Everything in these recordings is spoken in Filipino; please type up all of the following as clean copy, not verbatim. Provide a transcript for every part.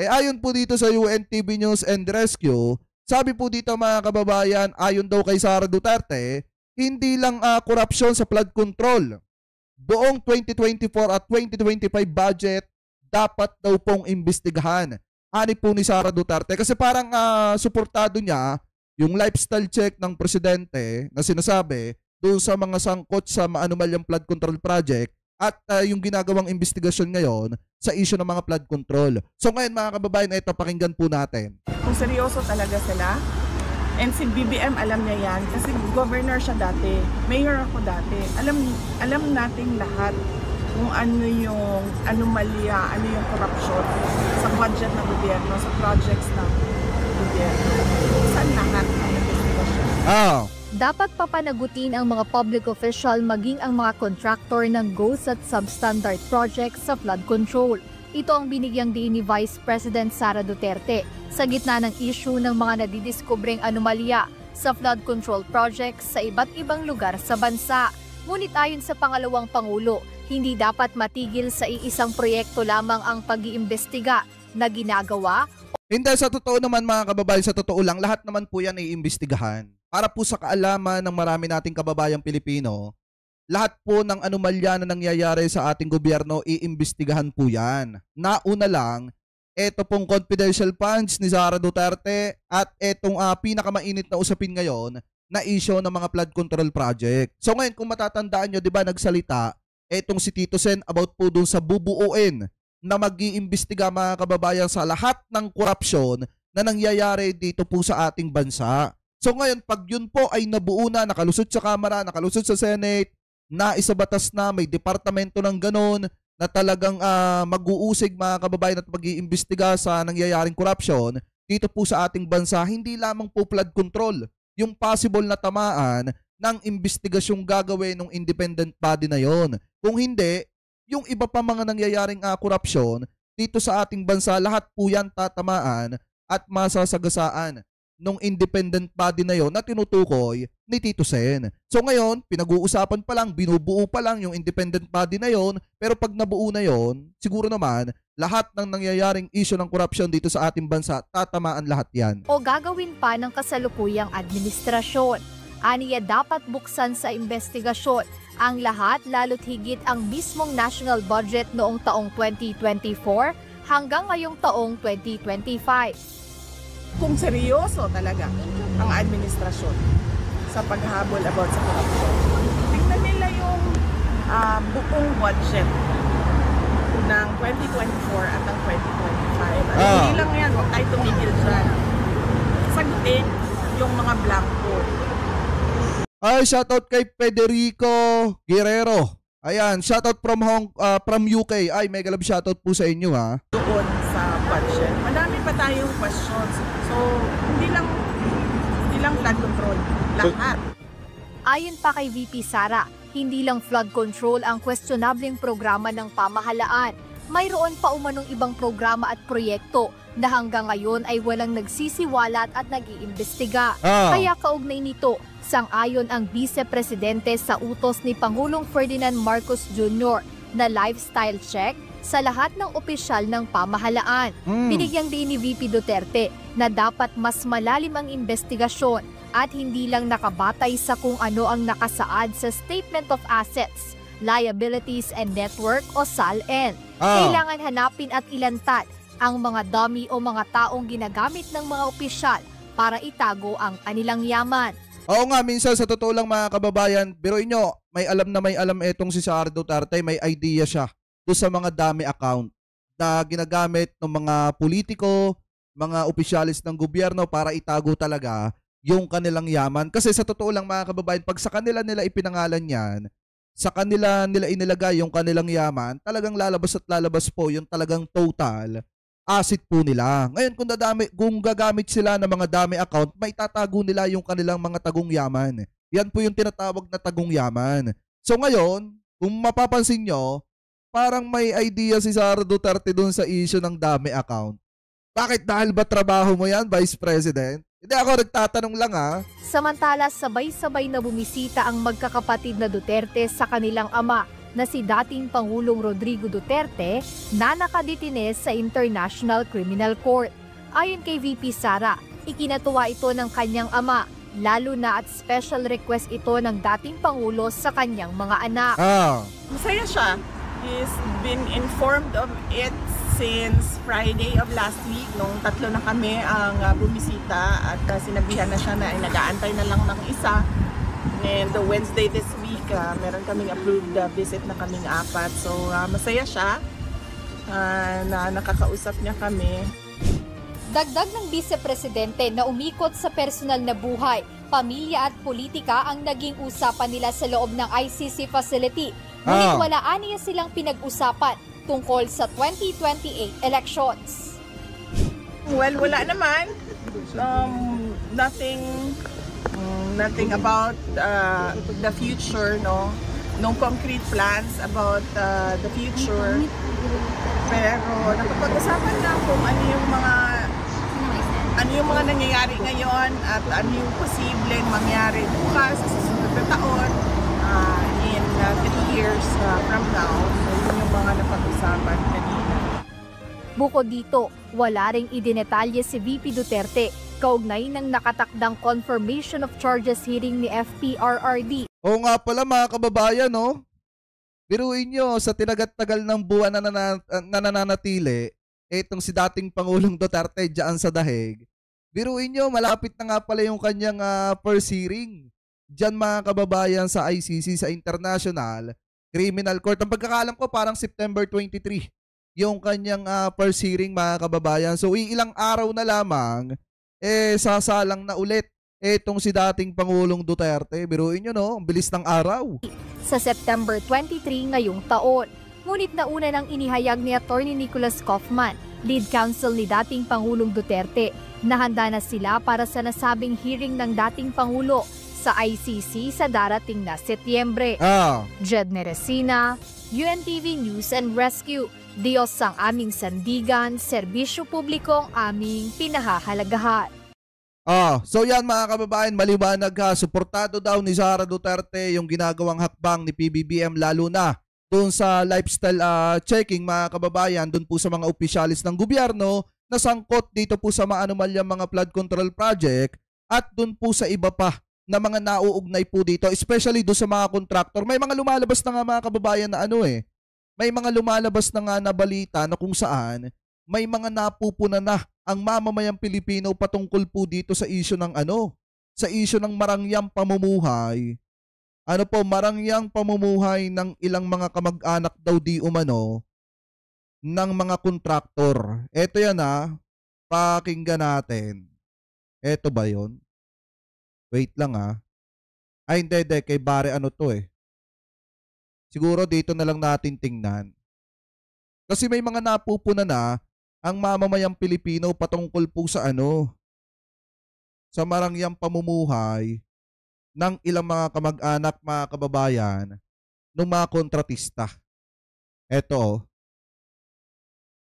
Ayon po dito sa UNTV News and Rescue, sabi po dito mga kababayan, ayon daw kay Sara Duterte, hindi lang korupsyon sa flood control. Buong 2024 at 2025 budget dapat daw pong imbestigahan. Ani po ni Sara Duterte kasi parang suportado niya yung lifestyle check ng presidente na sinasabi doon sa mga sangkot sa maanumalyang flood control project at yung ginagawang investigasyon ngayon sa issue ng mga flood control. So ngayon mga kababayan, ito pakinggan po natin. Kung seryoso talaga sila, and si BBM alam niya yan kasi governor siya dati, mayor ako dati. Alam nating lahat kung ano yung anomalya, ano yung corruption sa budget ng gobyerno, sa projects ng gobyerno. Saan lahat ang investigasyon? Dapat papanagutin ang mga public official maging ang mga contractor ng ghost at substandard projects sa flood control. Ito ang binigyang diin ni Vice President Sara Duterte sa gitna ng issue ng mga nadidiskubreng anomalya sa flood control projects sa iba't ibang lugar sa bansa. Ngunit ayon sa pangalawang Pangulo, hindi dapat matigil sa iisang proyekto lamang ang pag-iimbestiga na ginagawa. Hindi, sa totoo naman mga kababayan, sa totoo lang, lahat naman po yan iimbestigahan. Para po sa kaalaman ng marami nating kababayang Pilipino, lahat po ng anomalya na nangyayari sa ating gobyerno, iimbestigahan po yan. Nauna lang, eto pong confidential funds ni Sara Duterte at etong pinakamainit na usapin ngayon na issue ng mga flood control project. So ngayon, kung matatandaan nyo, di ba nagsalita, etong si Tito Sen about po dun sa bubuuin na mag-iimbestiga mga kababayan sa lahat ng korupsyon na nangyayari dito po sa ating bansa. So ngayon, pag yun po ay nabuo na, nakalusot sa Kamara, nakalusot sa Senate, na isabatas na, may departamento ng ganon, na talagang mag-uusig mga kababayan at mag-iimbestiga sa nangyayaring korupsyon dito po sa ating bansa, hindi lamang po flood control, yung possible na tamaan ng investigasyong gagawin ng independent body na yon. Kung hindi, yung iba pa mga nangyayaring korupsyon dito sa ating bansa, lahat po yan tatamaan at masasagasaan nung independent body na yon na tinutukoy ni Tito Sen. So ngayon, pinag-uusapan pa lang, binubuo pa lang yung independent body na yon, pero pag nabuo na yon, siguro naman, lahat ng nangyayaring issue ng korupsyon dito sa ating bansa, tatamaan lahat yan. O gagawin pa ng kasalukuyang administrasyon. Aniya dapat buksan sa investigasyon ang lahat, lalo't higit ang mismong national budget noong taong 2024 hanggang ngayong taong 2025. Kung seryoso talaga ang administrasyon sa paghabol about sa korupsyon, tingnan nila yung buong budget ng 2024 at ng 2025. Hindi lang yan, huwag tayo tumigil dyan. Sagutin yung mga blanco. Ay, shoutout kay Federico Guerrero. Ayan, shoutout from UK. Ay, mega love shoutout po sa inyo ha. Doon sa budget. Madami pa tayong questions. So, hindi lang flood control. Lahat. Ayon pa kay VP Sara, hindi lang flood control ang questionableng programa ng pamahalaan. Mayroon pa umanong ibang programa at proyekto na hanggang ngayon ay walang nagsisiwalat at nag-iimbestiga. Kaya kaugnay nito, sang-ayon ang Vice Presidente sa utos ni Pangulong Ferdinand Marcos Jr. na lifestyle check sa lahat ng opisyal ng pamahalaan. Binigyang din ni VP Duterte na dapat mas malalim ang investigasyon at hindi lang nakabatay sa kung ano ang nakasaad sa Statement of Assets, Liabilities and Network o SALN. Kailangan hanapin at ilantad ang mga dummy o mga taong ginagamit ng mga opisyal para itago ang kanilang yaman. Oo nga, minsan sa totoo lang mga kababayan, biruin nyo, may alam etong si Sara Duterte, may idea siya doon sa mga dummy account na ginagamit ng mga politiko, mga opisyalis ng gobyerno para itago talaga yung kanilang yaman. Kasi sa totoo lang mga kababayan, pag sa kanila nila ipinangalan yan, sa kanila nila inilagay yung kanilang yaman, talagang lalabas at lalabas po yung talagang total asset po nila. Ngayon kung gagamit sila ng mga dummy account, may tatago nila yung kanilang mga tagong yaman. Yan po yung tinatawag na tagong yaman. So ngayon, kung mapapansin nyo, parang may idea si Sara Duterte dun sa issue ng dummy account. Bakit? Dahil ba trabaho mo yan, Vice President? Hindi, ako nagtatanong lang ha. Samantala, sabay-sabay na bumisita ang magkakapatid na Duterte sa kanilang ama na si dating Pangulong Rodrigo Duterte na nakadetine sa International Criminal Court. Ayon kay VP Sara, ikinatuwa ito ng kanyang ama, lalo na at special request ito ng dating Pangulo sa kanyang mga anak. Masaya siya. He's been informed of it since Friday of last week, nung tatlo na kami ang bumisita at sinabihan na siya na ay nag-aantay na lang ng isa. And the Wednesday this week, meron kaming approved visit na kaming apat. So masaya siya na nakakausap niya kami. Dagdag ng Vice-Presidente na umikot sa personal na buhay, pamilya at politika ang naging usapan nila sa loob ng ICC facility. Ngunit wala aniya silang pinag-usapan tungkol sa 2028 elections. Well, wala naman. Nothing about the future, no? No concrete plans about the future. Pero napapag-usapan na kung ano yung mga nangyayari ngayon at ano yung posibleng mangyari bukas sa susunod na taon, in 3 years from now. So yun yung mga napag-usapan kanina. Bukod dito, wala ring idinetalye si VP Duterte kaugnay ng nakatakdang confirmation of charges hearing ni FPRRD. Oo nga pala mga kababayan, no? Biruin nyo, sa tinagat-tagal ng buwan na nananatili, itong si dating Pangulong Duterte dyan sa dahig, biruin nyo, malapit na nga pala yung kanyang first hearing. Dyan mga kababayan sa ICC, sa International Criminal Court. Ang pagkakalam ko parang September 23 yung kanyang first hearing mga kababayan. So ilang araw na lamang, sasalang na ulit itong si dating Pangulong Duterte. Biruin nyo, no? Ang bilis ng araw. Sa September 23 ngayong taon. Ngunit nauna nang inihayag ni Atty. Nicholas Kaufman, lead counsel ni dating Pangulong Duterte, na handa na sila para sa nasabing hearing ng dating Pangulo sa ICC sa darating na Setyembre. Jed Neresina, UNTV News and Rescue. Diyos ang aming sandigan, serbisyo publiko ang aming pinahahalagahan. So yan mga kababayan, maliwanag ha, suportado daw ni Sara Duterte yung ginagawang hakbang ni PBBM, lalo na doon sa lifestyle checking mga kababayan, doon po sa mga opisyalis ng gobyerno na sangkot dito po sa mga anomalyang mga flood control project at doon po sa iba pa na mga nauugnay po dito, especially doon sa mga contractor. May mga lumalabas na nga mga kababayan na may mga lumalabas na nga na balita na kung saan may mga napupuna na ang mamamayang Pilipino patungkol po dito sa issue ng sa issue ng marangyang pamumuhay. Marangyang pamumuhay ng ilang mga kamag-anak daw di umano ng mga kontraktor. Ito yan pakinggan natin. Ito ba yon? Wait lang Ay hindi, kay Bare Siguro dito na lang natin tingnan. Kasi may mga napupuna na ang mamamayang Pilipino patungkol po sa sa marangyang pamumuhay ng ilang mga kamag-anak, mga kababayan, ng mga kontratista. Eto.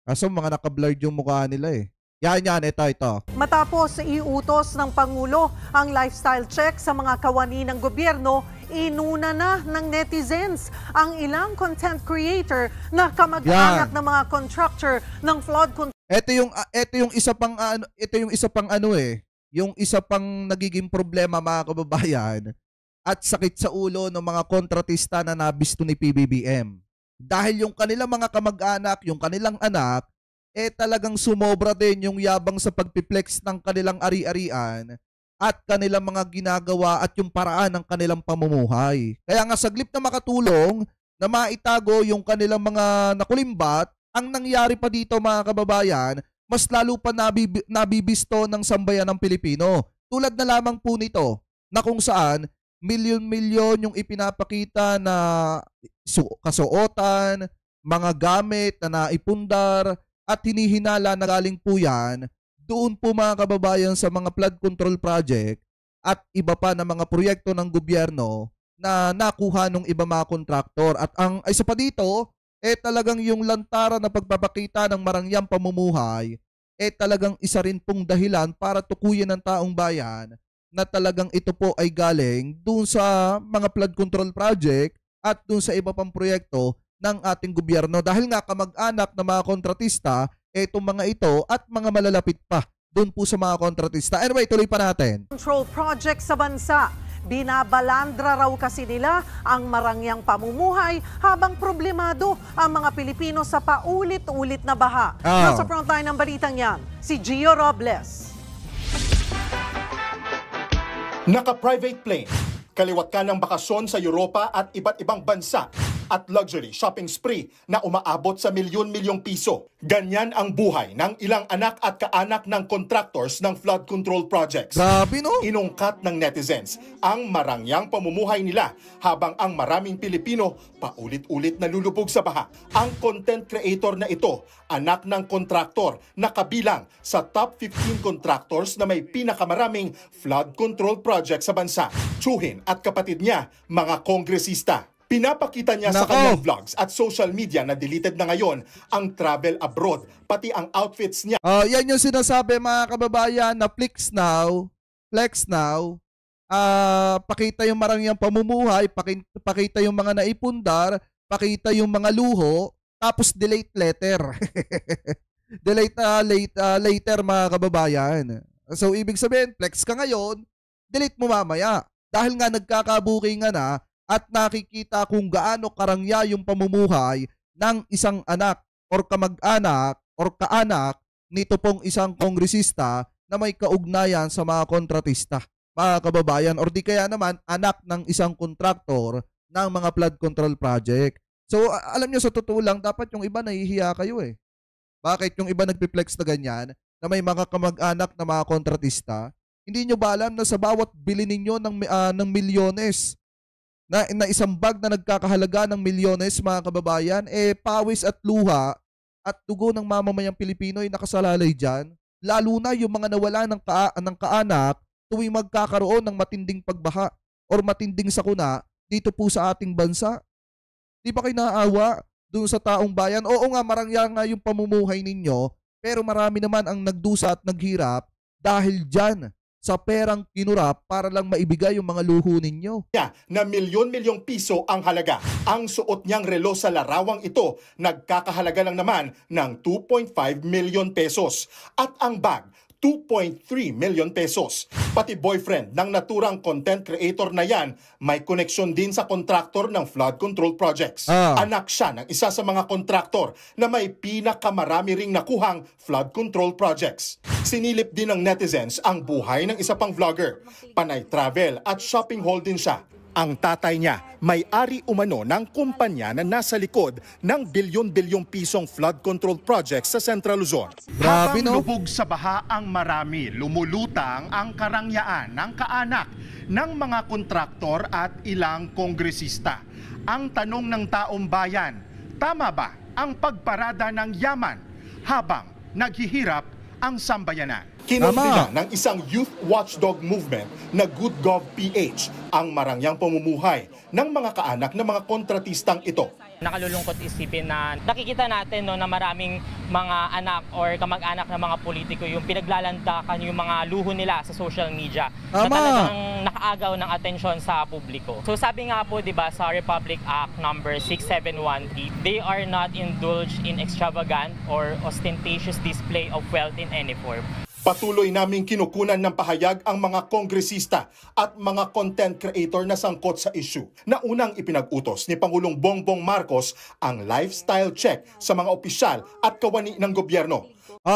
Kaso mga nakablurred yung mukha nila Yan, ito. Matapos iutos ng Pangulo ang lifestyle check sa mga kawani ng gobyerno, inuna na ng netizens ang ilang content creator na kamag-anak ng mga contractor ng flood control. Ito yung isa pang yung isa pang nagiging problema mga kababayan at sakit sa ulo ng mga kontratista na nabisto ni PBBM. Dahil yung kanilang mga kamag-anak, yung kanilang anak, talagang sumobra din yung yabang sa pagpiplex ng kanilang ari-arian at kanilang mga ginagawa at yung paraan ng kanilang pamumuhay. Kaya nga saglip na makatulong na maitago yung kanilang mga nakulimbat, ang nangyari pa dito mga kababayan, mas lalo pa nabibisto ng sambayan ng Pilipino. Tulad na lamang po nito na kung saan milyon-milyon yung ipinapakita na kasuotan, mga gamit na naipundar, at hinihinala na galing po yan doon po mga kababayan sa mga flood control project at iba pa na mga proyekto ng gobyerno na nakuha ng iba mga kontraktor. At ang isa pa dito, talagang yung lantaran na pagpapakita ng marangyang pamumuhay, talagang isa rin pong dahilan para tukuyin ng taong bayan na talagang ito po ay galing doon sa mga flood control project at dun sa iba pang proyekto ng ating gobyerno. Dahil nga kamag-anak ng mga kontratista, itong mga ito at mga malalapit pa dun po sa mga kontratista. Anyway, tuloy pa natin. Control project sa bansa. Binabalandra raw kasi nila ang marangyang pamumuhay habang problemado ang mga Pilipino sa paulit-ulit na baha. Nasa frontline ng balitang yan, si Gio Robles. Naka-private plane, kaliwat ka ng bakasyon sa Europa at iba't ibang bansa at luxury shopping spree na umaabot sa milyon-milyong piso. Ganyan ang buhay ng ilang anak at kaanak ng contractors ng flood control projects. Grabe no? Inungkat ng netizens ang marangyang pamumuhay nila habang ang maraming Pilipino paulit-ulit nalulubog sa baha. Ang content creator na ito, anak ng kontraktor na kabilang sa top 15 contractors na may pinakamaraming flood control project sa bansa. Tsuhin at kapatid niya, mga kongresista. Pinapakita niya sa kanyang vlogs at social media na deleted na ngayon ang travel abroad, pati ang outfits niya. Yan yung sinasabi mga kababayan na flex now, pakita yung marangyang pamumuhay, pakita yung mga naipundar, pakita yung mga luho, tapos delete letter. Later mga kababayan. So ibig sabihin, flex ka ngayon, delete mo mamaya. Dahil nga nagkakabuking na at nakikita kung gaano karangya yung pamumuhay ng isang anak or kamag-anak or kaanak nito pong isang kongresista na may kaugnayan sa mga kontratista, mga kababayan, or di kaya naman anak ng isang kontraktor ng mga flood control project. So alam nyo, sa totoo lang, dapat yung iba nahihiya kayo eh. Bakit yung iba nagpiplex na ganyan na may mga kamag-anak na mga kontratista? Hindi nyo ba alam na sa bawat bili ninyo ng milyones, na isang bag na nagkakahalaga ng milyones mga kababayan, pawis at luha at dugo ng mamamayang Pilipino ay nakasalalay dyan. Lalo na yung mga nawala ng kaanak tuwing magkakaroon ng matinding pagbaha or matinding sakuna dito po sa ating bansa. Di ba kayo naaawa dun sa taong bayan? Oo nga, marangya nga yung pamumuhay ninyo, pero marami naman ang nagdusa at naghirap dahil dyan sa perang kinurap para lang maibigay yung mga luho ninyo. Na milyon-milyong piso ang halaga. Ang suot niyang relo sa larawang ito nagkakahalaga lang naman ng 2.5 million pesos. At ang bag, 2.3 million pesos. Pati boyfriend ng naturang content creator na yan may koneksyon din sa kontraktor ng flood control projects. Anak siya ng isa sa mga kontraktor na may pinakamarami ring nakuhang flood control projects. Sinilip din ng netizens ang buhay ng isa pang vlogger. Panay travel at shopping haul din siya. Ang tatay niya, may-ari umano ng kumpanya na nasa likod ng bilyon-bilyong pisong flood control project sa Central Luzon. Grabe, no? Habang lubog sa baha ang marami, lumulutang ang karangyaan ng kaanak ng mga kontraktor at ilang kongresista. Ang tanong ng taong bayan, tama ba ang pagparada ng yaman habang naghihirap ang sambayanan? Kinumpina ng isang youth watchdog movement na Good Gov PH ang marangyang pamumuhay ng mga kaanak ng mga kontratistang ito. Nakalulungkot isipin na nakikita natin na maraming mga anak or kamag-anak ng mga politiko yung pinaglalandakan yung mga luho nila sa social media na talagang nakaagaw ng atensyon sa publiko. So sabi nga po, 'di ba, sa Republic Act number 6713, they are not indulged in extravagant or ostentatious display of wealth in any form. Patuloy naming kinukunan ng pahayag ang mga kongresista at mga content creator na sangkot sa issue na unang ipinag-utos ni Pangulong Bongbong Marcos ang lifestyle check sa mga opisyal at kawani ng gobyerno.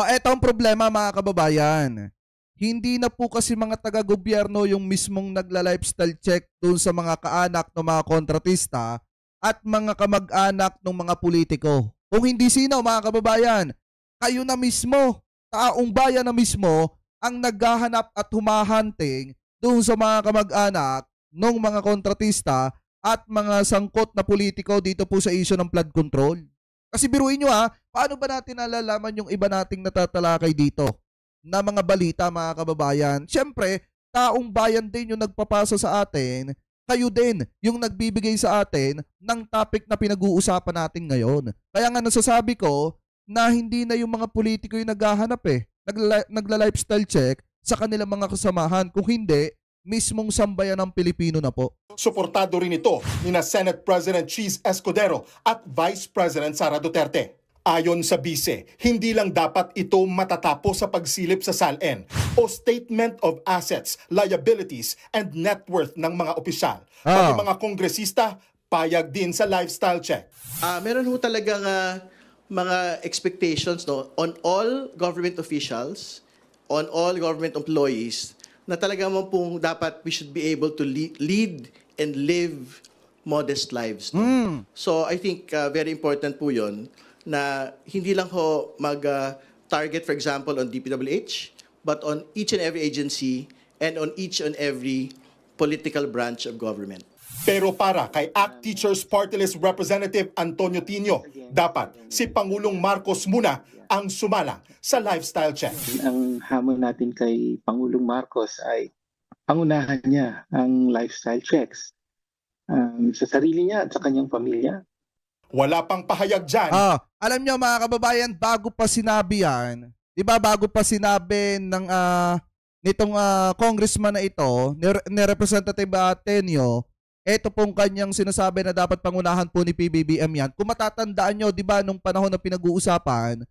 Eto ang problema mga kababayan. Hindi na po kasi mga taga-gobyerno yung mismong nagla-lifestyle check doon sa mga kaanak ng mga kontratista at mga kamag-anak ng mga politiko. Kung hindi sino mga kababayan, kayo na mismo, taong bayan na mismo ang naghahanap at humahunting doon sa mga kamag-anak ng mga kontratista at mga sangkot na politiko dito po sa issue ng flood control. Kasi biruin nyo paano ba natin nalalaman yung iba nating natatalakay dito na mga balita mga kababayan? Siyempre, taong bayan din yung nagpapasa sa atin, kayo din yung nagbibigay sa atin ng topic na pinag-uusapan natin ngayon. Kaya nga nasasabi ko, na hindi na yung mga politiko yung naghahanap nagla-lifestyle check sa kanilang mga kasamahan. Kung hindi, mismong sambayan ng Pilipino na po. Suportado rin ito ni na Senate President Cheese Escudero at Vice President Sara Duterte. Ayon sa bise, hindi lang dapat ito matatapos sa pagsilip sa SALN o Statement of Assets, Liabilities, and Net Worth ng mga opisyal. Pati mga kongresista, payag din sa lifestyle check. Meron ho talagang mga expectations on all government officials, on all government employees, na talaga mo pong dapat we should be able to lead and live modest lives. So I think very important po yun na hindi lang ho mag-target, for example, on DPWH, but on each and every agency and on each and every political branch of government. Pero para kay ACT Teachers Party List Representative Antonio Tino, dapat si Pangulong Marcos muna ang sumalang sa lifestyle check. Ang hamon natin kay Pangulong Marcos ay pangunahan niya ang lifestyle checks sa sarili niya at sa kanyang pamilya. Wala pang pahayag dyan. Alam niyo mga kababayan, bago pa sinabi yan, di ba bago pa sinabi ng nitong congressman na ito, ni Representative Tenio, ito pong kanyang sinasabi na dapat pangunahan po ni PBBM yan. Kung matatandaan nyo, di ba nung panahon na pinag-uusapan,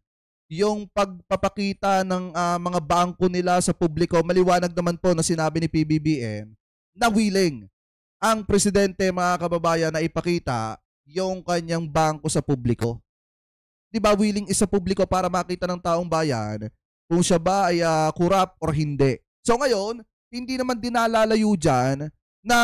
yung pagpapakita ng mga bangko nila sa publiko, maliwanag naman po na sinabi ni PBBM na willing ang presidente mga kababayan na ipakita yung kanyang bangko sa publiko. Di ba willing isa publiko para makita ng taong bayan kung siya ba ay corrupt or hindi. So ngayon, hindi naman dinalalayo dyan na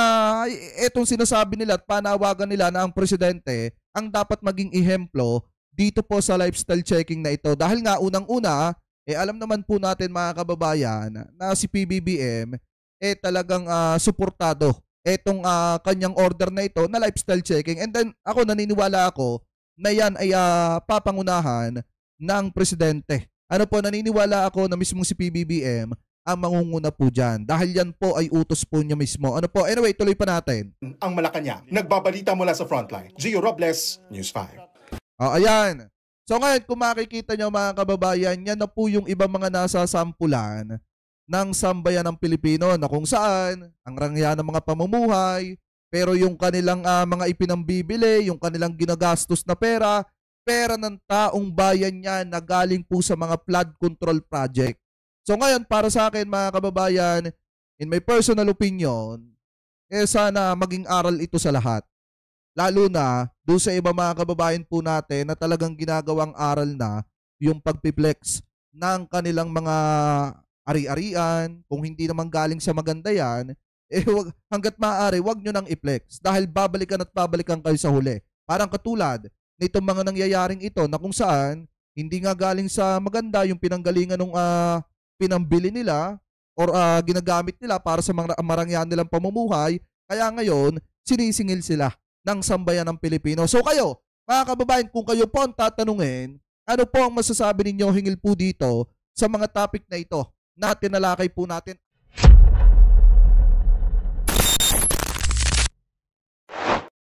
etong sinasabi nila at panawagan nila na ang presidente ang dapat maging ehemplo dito po sa lifestyle checking na ito. Dahil nga unang-una, alam naman po natin mga kababayan na si PBBM talagang suportado etong kanyang order na ito na lifestyle checking. And then ako naniniwala ako na yan ay papangunahan ng presidente. Ano po, naniniwala ako na mismong si PBBM ang mangunguna po dyan. Dahil yan po ay utos po niya mismo. Ano po, anyway, tuloy pa natin. Ang Malacanang, nagbabalita mula sa frontline. Gio Robles, News 5. Ayan. So ngayon, kung makikita nyo mga kababayan, yan na po yung ibang mga nasasampulan ng sambayan ng Pilipino na kung saan ang rangya ng mga pamumuhay, pero yung kanilang mga ipinambibili, yung kanilang ginagastos na pera ng taong bayan niya na galing po sa mga flood control project. So ngayon, para sa akin mga kababayan, in my personal opinion, sana maging aral ito sa lahat. Lalo na doon sa iba mga kababayan po natin na talagang ginagawang aral na yung pagpiplex ng kanilang mga ari-arian. Kung hindi naman galing sa maganda yan, hanggat maaari, wag nyo nang i-flex. Dahil babalikan at babalikan kayo sa huli. Parang katulad nitong mga nangyayaring ito na kung saan hindi nga galing sa maganda yung pinanggalingan ng pinambili nila or ginagamit nila para sa mga marangyan nilang pamumuhay. Kaya ngayon, sinisingil sila ng sambayan ng Pilipino. So kayo, mga kababayan, kung kayo po ang tatanungin, ano po ang masasabi ninyo hingil po dito sa mga topic na ito na tinalakay po natin